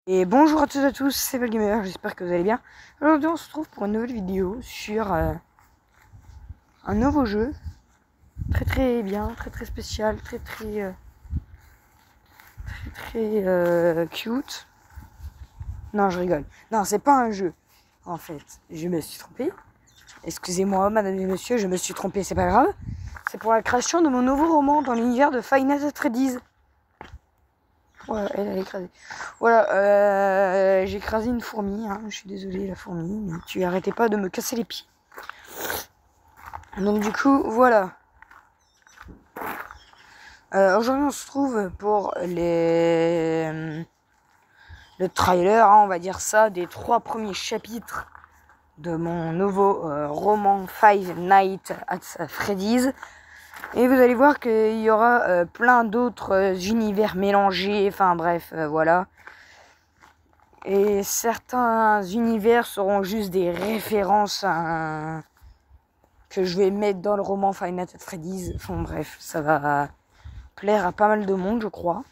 Et bonjour à toutes et à tous, c'est Valgamer, j'espère que vous allez bien. Aujourd'hui on se retrouve pour une nouvelle vidéo sur un nouveau jeu. Très bien, très spécial, très cute. Non, je rigole. Non, c'est pas un jeu. En fait, je me suis trompé. Excusez-moi, madame et monsieur, je me suis trompé, c'est pas grave. C'est pour la création de mon nouveau roman dans l'univers de Five Nights at Freddy's. Voilà, elle a écrasé. Voilà, j'ai écrasé une fourmi, hein. Je suis désolée la fourmi, mais tu arrêtais pas de me casser les pieds. Donc du coup, voilà. Aujourd'hui on se trouve pour le trailer, hein, on va dire ça, des 3 premiers chapitres de mon nouveau roman Five Nights at Freddy's. Et vous allez voir qu'il y aura plein d'autres univers mélangés, enfin bref, voilà. Et certains univers seront juste des références que je vais mettre dans le roman Five Nights at Freddy's. Enfin bref, ça va plaire à pas mal de monde, je crois.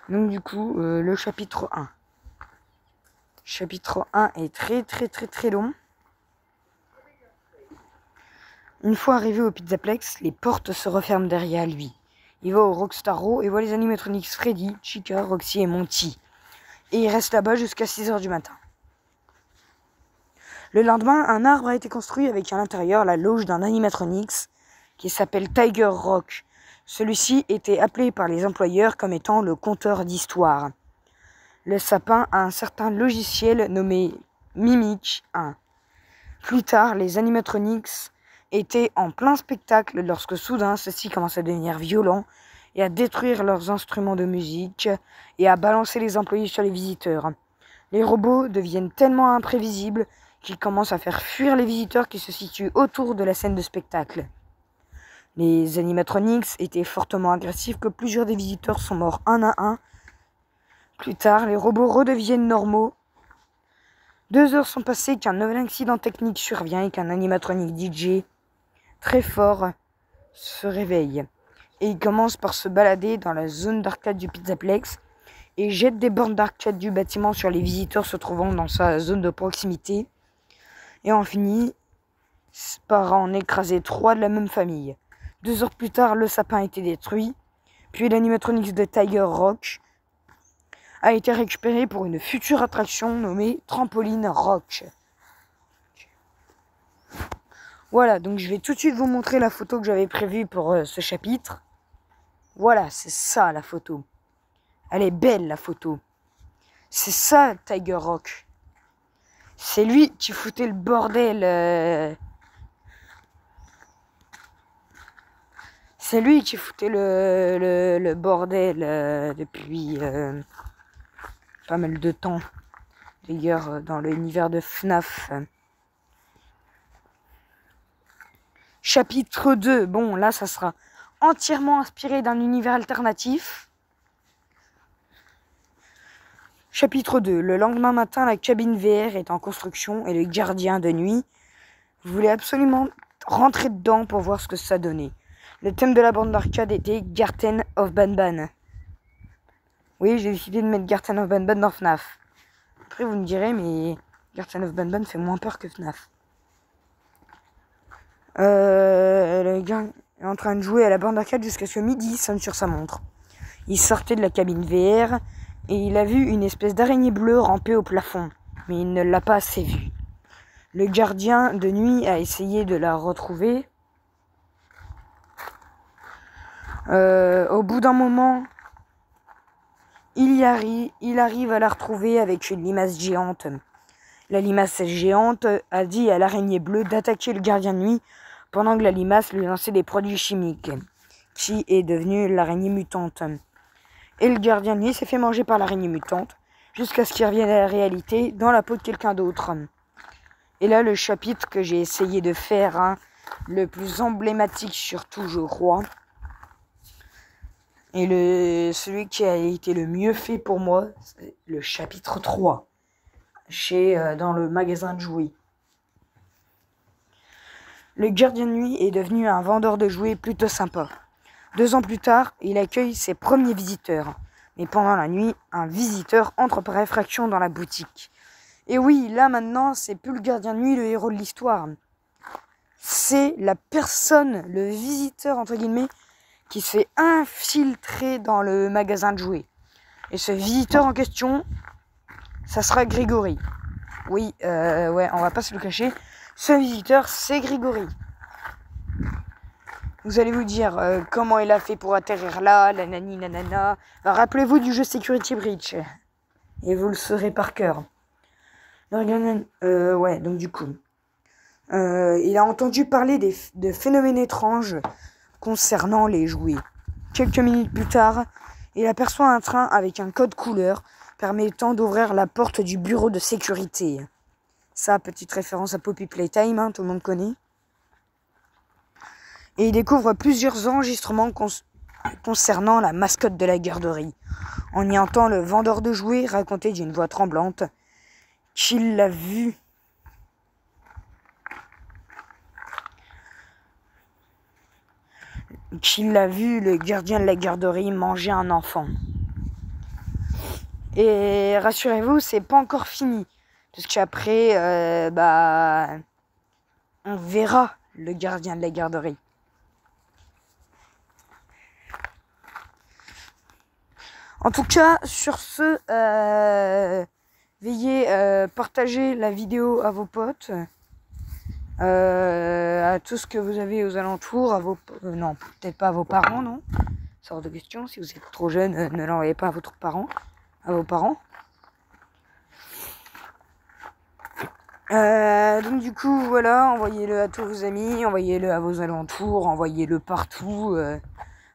Donc du coup, le chapitre 1. Chapitre 1 est très long. Une fois arrivé au Pizzaplex, les portes se referment derrière lui. Il va au Rockstar Row et voit les animatronics Freddy, Chica, Roxy et Monty. Et il reste là-bas jusqu'à 6h du matin. Le lendemain, un arbre a été construit avec à l'intérieur la loge d'un animatronics qui s'appelle Tiger Rock. Celui-ci était appelé par les employeurs comme étant le conteur d'histoire. Le sapin a un certain logiciel nommé Mimic 1. Plus tard, les animatronics étaient en plein spectacle lorsque soudain ceux-ci commencent à devenir violents et à détruire leurs instruments de musique et à balancer les employés sur les visiteurs. Les robots deviennent tellement imprévisibles qu'ils commencent à faire fuir les visiteurs qui se situent autour de la scène de spectacle. Les animatronics étaient fortement agressifs que plusieurs des visiteurs sont morts un à un. Plus tard, les robots redeviennent normaux. 2 heures sont passées qu'un nouvel accident technique survient et qu'un animatronic DJ très fort se réveille. Et il commence par se balader dans la zone d'arcade du Pizzaplex et jette des bornes d'arcade du bâtiment sur les visiteurs se trouvant dans sa zone de proximité. Et en finit par en écraser 3 de la même famille. 2 heures plus tard, le sapin a été détruit. Puis l'animatronics de Tiger Rock a été récupéré pour une future attraction nommée Trampoline Rock. Voilà, donc je vais tout de suite vous montrer la photo que j'avais prévue pour ce chapitre. Voilà, c'est ça la photo. Elle est belle la photo. C'est ça Tiger Rock. C'est lui qui foutait le bordel. C'est lui qui foutait le bordel depuis pas mal de temps. D'ailleurs, dans l'univers de FNAF. Chapitre 2. Bon, là, ça sera entièrement inspiré d'un univers alternatif. Chapitre 2. Le lendemain matin, la cabine VR est en construction et le gardien de nuit voulait absolument rentrer dedans pour voir ce que ça donnait. Le thème de la bande d'arcade était Garten of Banban. Oui, j'ai décidé de mettre Garten of Banban dans FNAF. Après, vous me direz, mais Garten of Banban fait moins peur que FNAF. Le gars est en train de jouer à la bande d'arcade jusqu'à ce que midi sonne sur sa montre. Il sortait de la cabine VR et il a vu une espèce d'araignée bleue ramper au plafond, mais il ne l'a pas assez vue. Le gardien de nuit a essayé de la retrouver. Au bout d'un moment, il arrive à la retrouver avec une limace géante. La limace géante a dit à l'araignée bleue d'attaquer le gardien de nuit pendant que la limace lui lançait des produits chimiques, qui est devenue l'araignée mutante. Et le gardien de nuit s'est fait manger par l'araignée mutante, jusqu'à ce qu'il revienne à la réalité dans la peau de quelqu'un d'autre. Et là, le chapitre que j'ai essayé de faire, le plus emblématique surtout, je crois, et celui qui a été le mieux fait pour moi, c'est le chapitre 3, dans le magasin de jouets. Le gardien de nuit est devenu un vendeur de jouets plutôt sympa. 2 ans plus tard, il accueille ses premiers visiteurs. Mais pendant la nuit, un visiteur entre par effraction dans la boutique. Et oui, là maintenant, c'est plus le gardien de nuit, le héros de l'histoire. C'est la personne, le visiteur entre guillemets, qui se fait infiltrer dans le magasin de jouets. Et ce visiteur en question, ça sera Grégory. Oui, ouais, on va pas se le cacher. Ce visiteur, c'est Grégory. Vous allez vous dire comment il a fait pour atterrir là, la nani nanana. Rappelez-vous du jeu Security Breach. Et vous le saurez par cœur. Ouais, donc du coup. Il a entendu parler de phénomènes étranges concernant les jouets. Quelques minutes plus tard, il aperçoit un train avec un code couleur permettant d'ouvrir la porte du bureau de sécurité. Ça, petite référence à Poppy Playtime, hein, tout le monde connaît. Et il découvre plusieurs enregistrements concernant la mascotte de la garderie. On y entend le vendeur de jouets raconter d'une voix tremblante qu'il l'a vu le gardien de la garderie manger un enfant. Et rassurez-vous, c'est pas encore fini. Parce qu'après, on verra le gardien de la garderie. En tout cas, sur ce, veuillez partager la vidéo à vos potes, à tout ce que vous avez aux alentours, à vos non, peut-être pas à vos parents, non. C'est hors de question. Si vous êtes trop jeune, ne l'envoyez pas à vos parents. Donc du coup, voilà, envoyez-le à tous vos amis, envoyez-le à vos alentours, envoyez-le partout.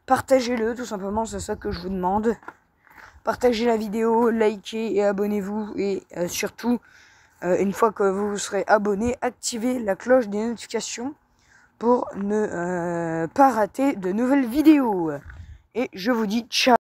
Partagez-le, tout simplement, c'est ça que je vous demande. Partagez la vidéo, likez et abonnez-vous. Et surtout, une fois que vous serez abonné, activez la cloche des notifications pour ne pas rater de nouvelles vidéos. Et je vous dis ciao.